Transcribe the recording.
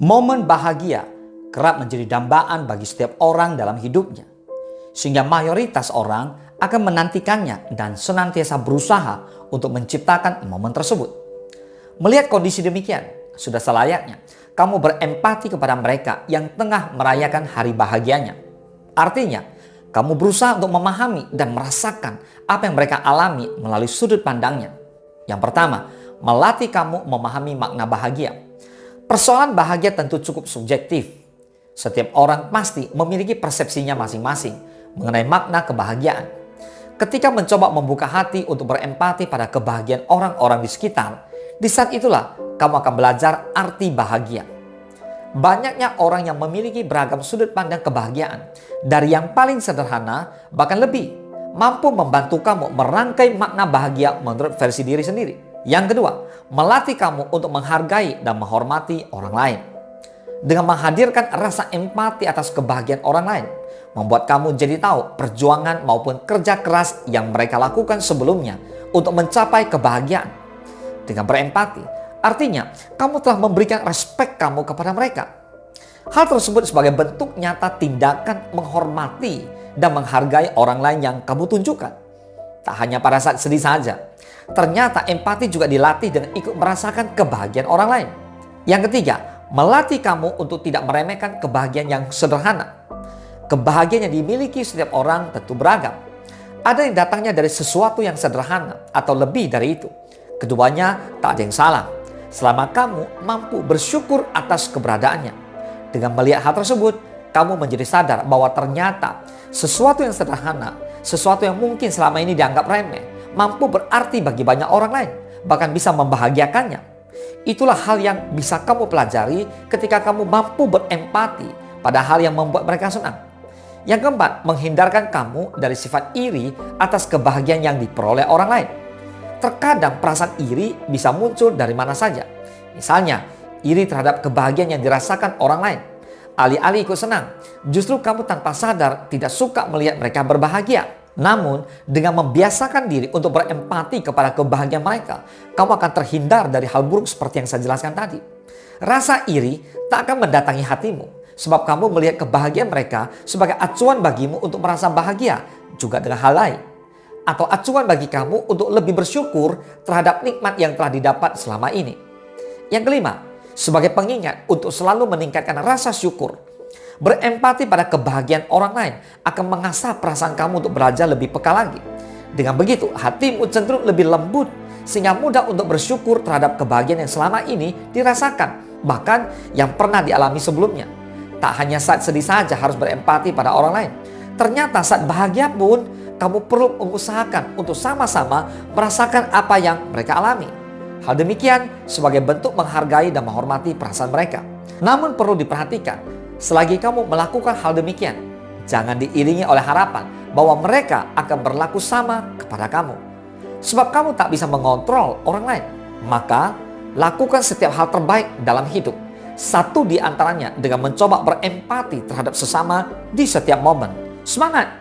Momen bahagia kerap menjadi dambaan bagi setiap orang dalam hidupnya, sehingga mayoritas orang akan menantikannya dan senantiasa berusaha untuk menciptakan momen tersebut. Melihat kondisi demikian, sudah selayaknya kamu berempati kepada mereka yang tengah merayakan hari bahagianya. Artinya, kamu berusaha untuk memahami dan merasakan apa yang mereka alami melalui sudut pandangnya. Yang pertama, melatih kamu memahami makna bahagia. Persoalan bahagia tentu cukup subjektif. Setiap orang pasti memiliki persepsinya masing-masing mengenai makna kebahagiaan. Ketika mencoba membuka hati untuk berempati pada kebahagiaan orang-orang di sekitar, di saat itulah kamu akan belajar arti bahagia. Banyaknya orang yang memiliki beragam sudut pandang kebahagiaan, dari yang paling sederhana bahkan lebih mampu membantu kamu merangkai makna bahagia menurut versi diri sendiri. Yang kedua, melatih kamu untuk menghargai dan menghormati orang lain. Dengan menghadirkan rasa empati atas kebahagiaan orang lain, membuat kamu jadi tahu perjuangan maupun kerja keras yang mereka lakukan sebelumnya untuk mencapai kebahagiaan. Dengan berempati, artinya kamu telah memberikan respek kamu kepada mereka. Hal tersebut sebagai bentuk nyata tindakan menghormati dan menghargai orang lain yang kamu tunjukkan. Tak hanya pada saat sedih saja, ternyata empati juga dilatih dengan ikut merasakan kebahagiaan orang lain. Yang ketiga, melatih kamu untuk tidak meremehkan kebahagiaan yang sederhana. Kebahagiaan yang dimiliki setiap orang tentu beragam. Ada yang datangnya dari sesuatu yang sederhana atau lebih dari itu. Keduanya tak ada yang salah, selama kamu mampu bersyukur atas keberadaannya. Dengan melihat hal tersebut, kamu menjadi sadar bahwa ternyata sesuatu yang sederhana, sesuatu yang mungkin selama ini dianggap remeh, mampu berarti bagi banyak orang lain, bahkan bisa membahagiakannya. Itulah hal yang bisa kamu pelajari ketika kamu mampu berempati pada hal yang membuat mereka senang. Yang keempat, menghindarkan kamu dari sifat iri atas kebahagiaan yang diperoleh orang lain. Terkadang perasaan iri bisa muncul dari mana saja. Misalnya, iri terhadap kebahagiaan yang dirasakan orang lain. Alih-alih ikut senang, justru kamu tanpa sadar tidak suka melihat mereka berbahagia. Namun, dengan membiasakan diri untuk berempati kepada kebahagiaan mereka, kamu akan terhindar dari hal buruk seperti yang saya jelaskan tadi. Rasa iri tak akan mendatangi hatimu, sebab kamu melihat kebahagiaan mereka sebagai acuan bagimu untuk merasa bahagia juga dengan hal lain. Atau acuan bagi kamu untuk lebih bersyukur terhadap nikmat yang telah didapat selama ini. Yang kelima, sebagai pengingat untuk selalu meningkatkan rasa syukur. Berempati pada kebahagiaan orang lain akan mengasah perasaan kamu untuk belajar lebih peka lagi. Dengan begitu, hatimu cenderung lebih lembut sehingga mudah untuk bersyukur terhadap kebahagiaan yang selama ini dirasakan, bahkan yang pernah dialami sebelumnya. Tak hanya saat sedih saja harus berempati pada orang lain. Ternyata saat bahagia pun kamu perlu mengusahakan untuk sama-sama merasakan apa yang mereka alami. Hal demikian sebagai bentuk menghargai dan menghormati perasaan mereka. Namun perlu diperhatikan, selagi kamu melakukan hal demikian, jangan diiringi oleh harapan bahwa mereka akan berlaku sama kepada kamu. Sebab kamu tak bisa mengontrol orang lain. Maka, lakukan setiap hal terbaik dalam hidup. Satu di antaranya dengan mencoba berempati terhadap sesama di setiap momen. Semangat!